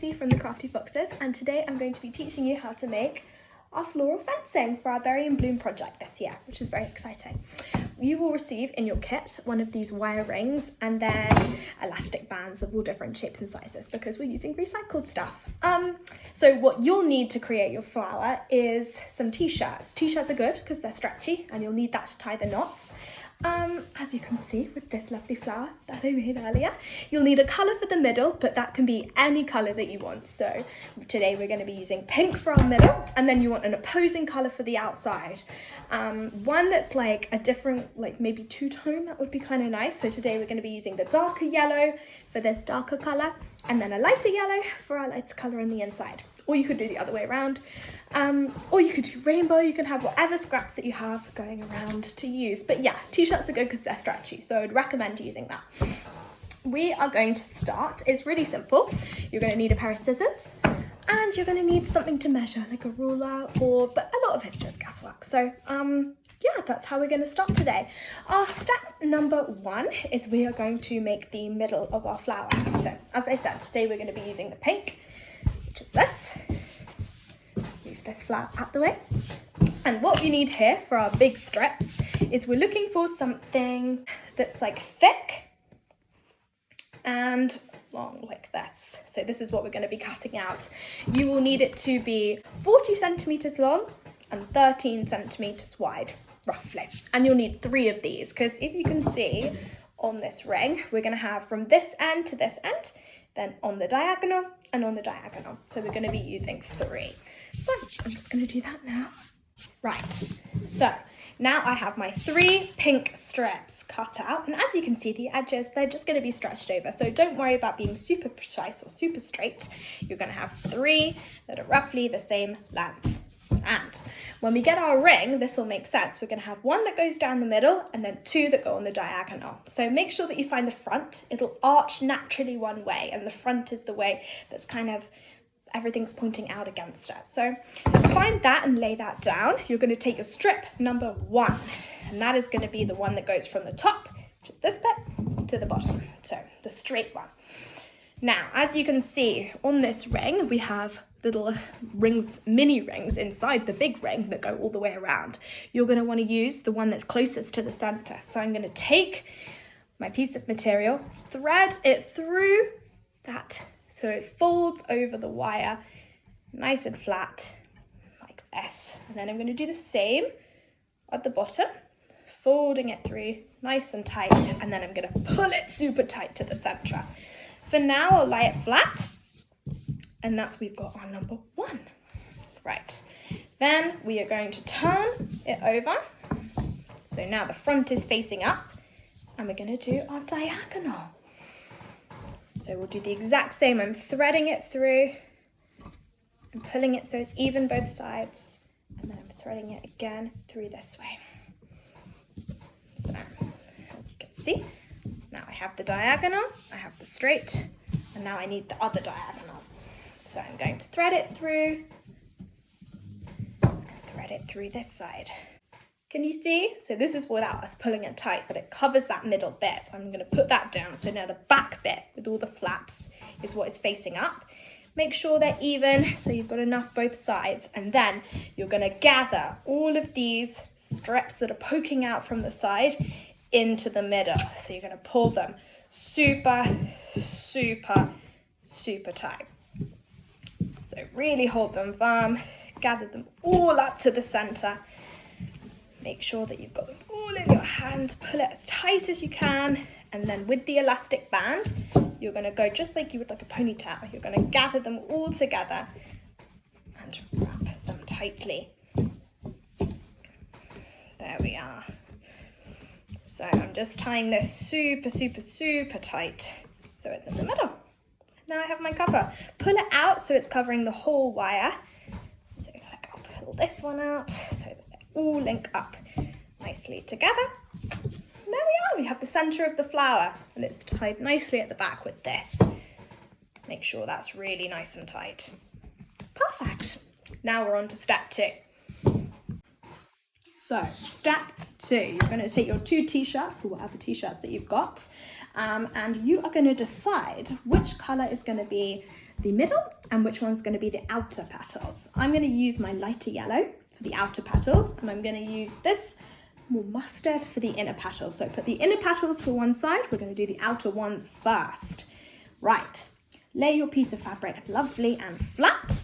Lucy from the Crafty Foxes, and today I'm going to be teaching you how to make our floral fencing for our Berry and Bloom project this year, which is very exciting. You will receive in your kit one of these wire rings and then elastic bands of all different shapes and sizes because we're using recycled stuff. So what you'll need to create your flower is some t-shirts. T-shirts are good because they're stretchy and you'll need that to tie the knots. As you can see with this lovely flower that I made earlier, you'll need a colour for the middle, but that can be any colour that you want. So today we're going to be using pink for our middle, and then you want an opposing colour for the outside. One that's like a different, like maybe two-tone, that would be kind of nice. So today we're going to be using the darker yellow for this darker colour, and then a lighter yellow for our lighter colour on the inside. Or you could do the other way around, or you could do rainbow. You can have whatever scraps that you have going around to use. But yeah, t-shirts are good because they're stretchy, so I'd recommend using that. We are going to start. It's really simple. You're going to need a pair of scissors, and you're going to need something to measure, like a ruler, but a lot of it's just guesswork. So yeah, that's how we're going to start today. Our step number one is we are going to make the middle of our flower. So as I said, today we're going to be using the pink, which is this. Move this flower out the way. And what we need here for our big strips is we're looking for something that's like thick and long like this. So this is what we're going to be cutting out. You will need it to be 40 centimeters long and 13 centimeters wide, roughly. And you'll need 3 of these because if you can see on this ring, we're going to have from this end to this end, then on the diagonal and on the diagonal. So we're going to be using 3. So I'm just going to do that now. Right, so now I have my 3 pink strips cut out, and as you can see, the edges, they're just going to be stretched over. So don't worry about being super precise or super straight. You're going to have 3 that are roughly the same length. And when we get our ring, this will make sense. We're going to have 1 that goes down the middle and then 2 that go on the diagonal. So make sure that you find the front. It'll arch naturally one way, and the front is the way that's kind of everything's pointing out against it. So find that and lay that down. You're going to take your strip number 1, and that is going to be the one that goes from the top, which is this bit, to the bottom. So the straight one. Now, as you can see on this ring, we have little rings, mini rings inside the big ring that go all the way around. You're going to want to use the one that's closest to the center. So I'm going to take my piece of material, thread it through that so it folds over the wire nice and flat like this. And then I'm going to do the same at the bottom, folding it through nice and tight, and then I'm going to pull it super tight to the center. For now, I'll lay it flat, and that's we've got our number 1. Right, then we are going to turn it over. So now the front is facing up, and we're going to do our diagonal. So we'll do the exact same. I'm threading it through and pulling it so it's even both sides, and then I'm threading it again through this way. So as you can see, now I have the diagonal, I have the straight, and now I need the other diagonal. So I'm going to thread it through and thread it through this side. Can you see? So this is without us pulling it tight, but it covers that middle bit. So I'm going to put that down. So now the back bit with all the flaps is what is facing up. Make sure they're even, so you've got enough both sides. And then you're going to gather all of these strips that are poking out from the side into the middle. So you're going to pull them super, super, super tight. So really hold them firm, gather them all up to the center. Make sure that you've got them all in your hand, pull it as tight as you can, and then with the elastic band, you're going to go just like you would like a ponytail. You're going to gather them all together and wrap them tightly. There we are. So I'm just tying this super, super, super tight so it's in the middle. Now I have my cover. Pull it out so it's covering the whole wire. So I'll pull this one out so that they all link up nicely together. And there we are. We have the center of the flower, and it's tied nicely at the back with this. Make sure that's really nice and tight. Perfect. Now we're on to step 2. So step 2, you're going to take your 2 t-shirts, or whatever t-shirts that you've got, and you are going to decide which colour is going to be the middle and which one's going to be the outer petals. I'm going to use my lighter yellow for the outer petals, and I'm going to use this more mustard for the inner petals. So put the inner petals to one side, we're going to do the outer ones first. Right, lay your piece of fabric lovely and flat,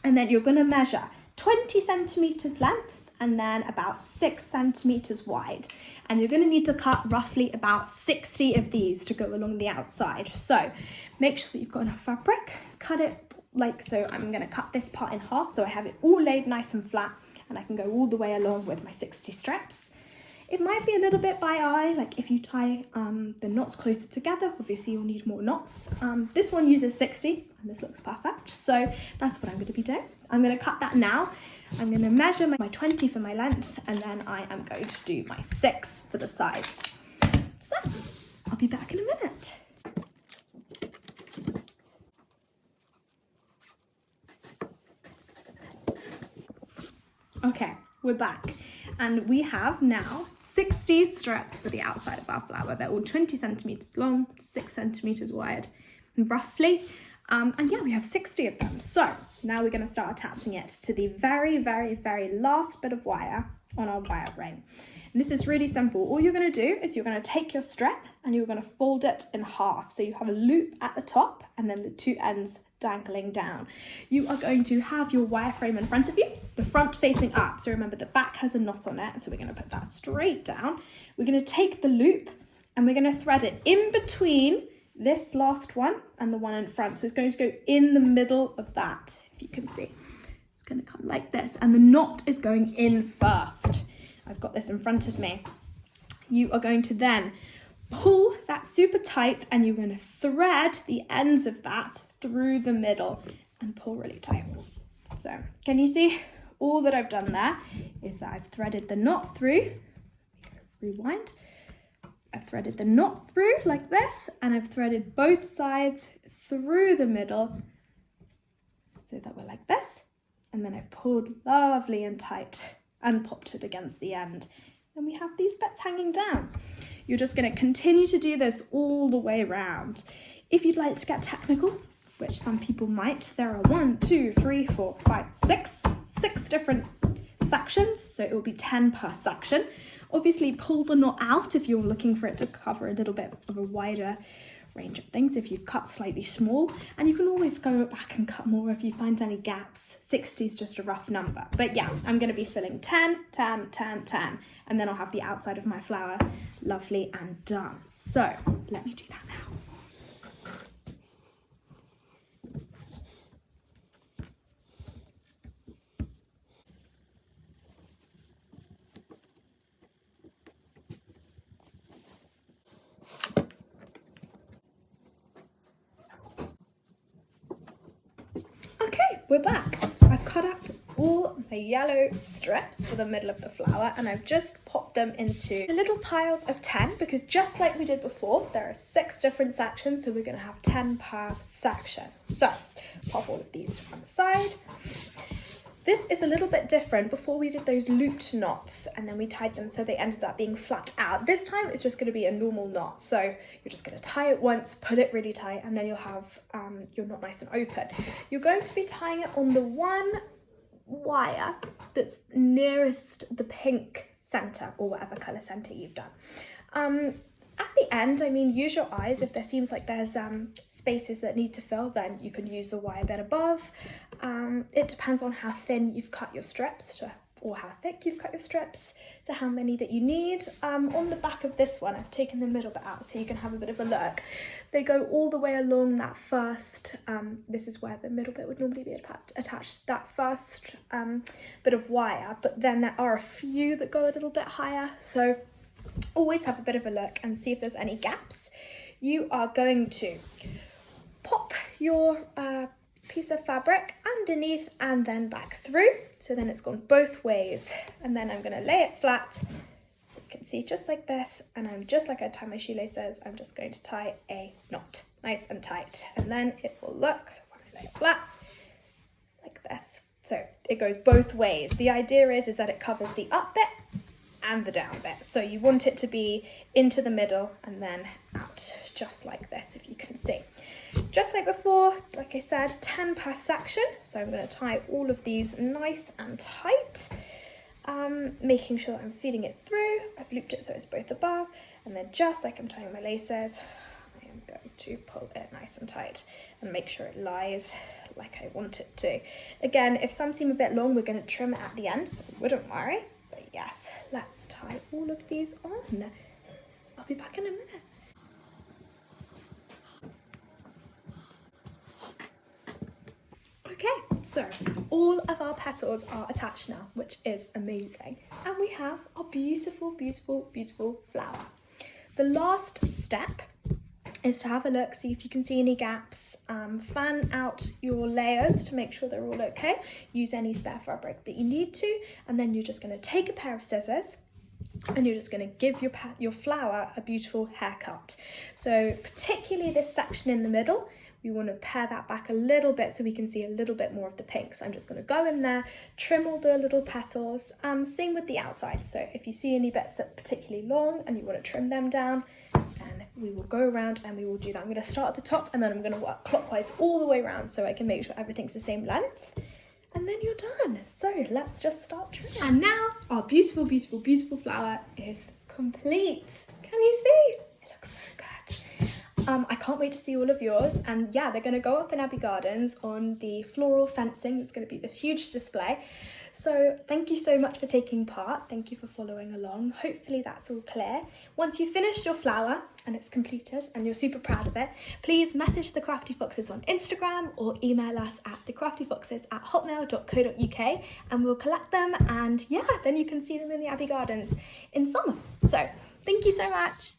and then you're going to measure 20 centimeters length and then about 6 centimeters wide. And you're going to need to cut roughly about 60 of these to go along the outside. So make sure that you've got enough fabric, cut it like so. I'm going to cut this part in half so I have it all laid nice and flat, and I can go all the way along with my 60 strips. It might be a little bit by eye, like if you tie the knots closer together, obviously you'll need more knots. This one uses 60 and this looks perfect. So that's what I'm going to be doing. I'm going to cut that now. I'm going to measure my 20 for my length, and then I am going to do my 6 for the size. So I'll be back in a minute. Okay, we're back, and we have now 60 strips for the outside of our flower. They're all 20 centimeters long, 6 centimeters wide, roughly. And yeah, we have 60 of them. So now we're going to start attaching it to the very, very, very last bit of wire on our wire ring. And this is really simple. All you're going to do is you're going to take your strip and you're going to fold it in half. So you have a loop at the top and then the two ends dangling down. You are going to have your wireframe in front of you, the front facing up. So remember, the back has a knot on it. So we're going to put that straight down. We're going to take the loop and we're going to thread it in between this last one and the one in front. So it's going to go in the middle of that, if you can see. It's going to come like this, and the knot is going in first. I've got this in front of me. You are going to then pull that super tight, and you're going to thread the ends of that through the middle and pull really tight. So can you see all that I've done there is that I've threaded the knot through. Rewind. I've threaded the knot through like this, and I've threaded both sides through the middle so that we're like this, and then I've pulled lovely and tight and popped it against the end, and we have these bits hanging down. You're just going to continue to do this all the way around. If you'd like to get technical, which some people might, there are 1, 2, 3, 4, 5, 6 different sections, so it will be 10 per section. Obviously pull the knot out if you're looking for it to cover a little bit of a wider range of things if you've cut slightly small, and you can always go back and cut more if you find any gaps. 60 is just a rough number, but yeah, I'm going to be filling 10, 10, 10, 10, and then I'll have the outside of my flower lovely and done. So let me do that now. We're back. I've cut up all my yellow strips for the middle of the flower, and I've just popped them into little piles of 10 because just like we did before, there are 6 different sections, so we're going to have 10 per section. So pop all of these to one side. This is a little bit different. Before we did those looped knots and then we tied them so they ended up being flat out. This time it's just going to be a normal knot. So you're just going to tie it once, put it really tight, and then you'll have your knot nice and open. You're going to be tying it on the one wire that's nearest the pink center or whatever color center you've done. At the end, I mean, use your eyes. If there seems like there's spaces that need to fill, then you can use the wire bit above. It depends on how thin you've cut your strips or how thick you've cut your strips to how many that you need. On the back of this one, I've taken the middle bit out so you can have a bit of a look. They go all the way along that first, this is where the middle bit would normally be attached, that first bit of wire, but then there are a few that go a little bit higher, so always have a bit of a look and see if there's any gaps. You are going to pop your piece of fabric underneath and then back through, so then it's gone both ways, and then I'm going to lay it flat so you can see just like this, and I'm just like I tie my shoelaces, I'm just going to tie a knot nice and tight, and then it will look when I lay it flat like this. So it goes both ways. The idea is that it covers the up bit and the down bit, so you want it to be into the middle and then out just like this, if you can see. just like before, like I said, 10 per section. So I'm going to tie all of these nice and tight, making sure I'm feeding it through. I've looped it so it's both above, and then just like I'm tying my laces, I am going to pull it nice and tight and make sure it lies like I want it to. Again, if some seem a bit long, we're going to trim it at the end, so wouldn't worry. But yes, let's tie all of these on. I'll be back in a minute. Okay, so all of our petals are attached now, which is amazing. And we have our beautiful, beautiful, beautiful flower. The last step is to have a look, see if you can see any gaps, fan out your layers to make sure they're all okay. Use any spare fabric that you need to, and then you're just going to take a pair of scissors and you're just going to give your flower a beautiful haircut. So particularly this section in the middle, we want to pare that back a little bit so we can see a little bit more of the pink. So I'm just going to go in there, trim all the little petals, same with the outside. So if you see any bits that are particularly long and you want to trim them down, then we will go around and we will do that. I'm going to start at the top and then I'm going to work clockwise all the way around so I can make sure everything's the same length. And then you're done. So let's just start trimming. And now our beautiful, beautiful, beautiful flower is complete. Can you see? It looks so good. I can't wait to see all of yours. And yeah, they're going to go up in Abbey Gardens on the floral fencing. It's going to be this huge display. So thank you so much for taking part. Thank you for following along. Hopefully that's all clear. Once you've finished your flower and it's completed and you're super proud of it, please message the Crafty Foxes on Instagram or email us at thecraftyfoxes@hotmail.co.uk and we'll collect them, and yeah, then you can see them in the Abbey Gardens in summer. So thank you so much.